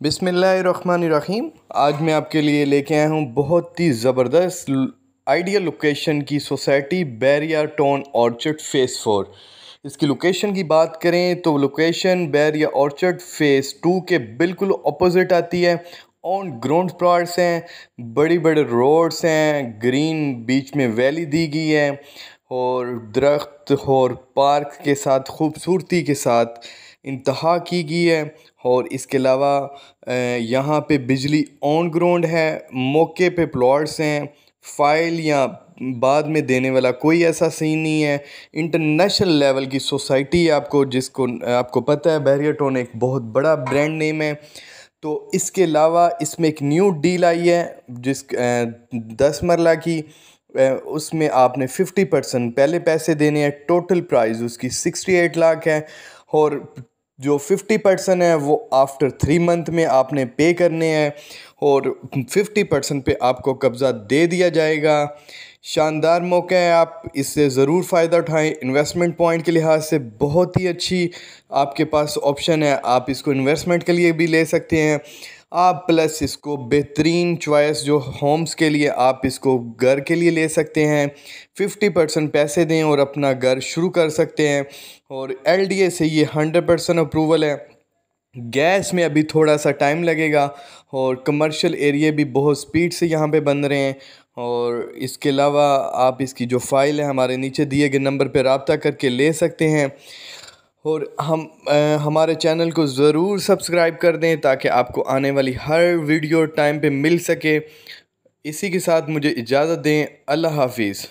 बिस्मिल्लाहिर्रहमानिर्रहीम। आज मैं आपके लिए लेके आया हूँ बहुत ही ज़बरदस्त आइडियल लोकेशन की society Bairia town orchard phase 4। इसकी लोकेशन की बात करें तो लोकेशन बैरिया ऑर्चर्ड फ़ेज़ 2 के बिल्कुल अपोजिट आती है। ऑन ग्राउंड प्लॉट्स हैं, बड़ी बड़े रोड्स हैं, ग्रीन बीच में वैली दी गई है और दरख्त और पार्क के साथ खूबसूरती के साथ इंतहा की गई है। और इसके अलावा यहाँ पे बिजली ऑन ग्राउंड है, मौके पे प्लॉट्स हैं, फाइल या बाद में देने वाला कोई ऐसा सीन नहीं है। इंटरनेशनल लेवल की सोसाइटी है, आपको पता है बैरिया टाउन एक बहुत बड़ा ब्रांड नेम है। तो इसके अलावा इसमें एक न्यू डील आई है 10 मरला की। उसमें आपने 50% पहले पैसे देने हैं। टोटल प्राइस उसकी 68 लाख है और जो 50% है वो आफ्टर 3 मंथ में आपने पे करने हैं और 50% पे आपको कब्ज़ा दे दिया जाएगा। शानदार मौका है, आप इससे ज़रूर फ़ायदा उठाएं। इन्वेस्टमेंट पॉइंट के लिहाज से बहुत ही अच्छी आपके पास ऑप्शन है। आप इसको इन्वेस्टमेंट के लिए भी ले सकते हैं आप, प्लस इसको बेहतरीन चॉइस जो होम्स के लिए आप इसको घर के लिए ले सकते हैं। 50% पैसे दें और अपना घर शुरू कर सकते हैं और एलडीए से ये 100% अप्रूवल है। गैस में अभी थोड़ा सा टाइम लगेगा और कमर्शियल एरिया भी बहुत स्पीड से यहाँ पे बन रहे हैं। और इसके अलावा आप इसकी जो फ़ाइल है हमारे नीचे दिए गए नंबर पर रब्ता करके ले सकते हैं। और हमारे चैनल को ज़रूर सब्सक्राइब कर दें ताकि आपको आने वाली हर वीडियो टाइम पे मिल सके। इसी के साथ मुझे इजाज़त दें। अल्लाह हाफिज़।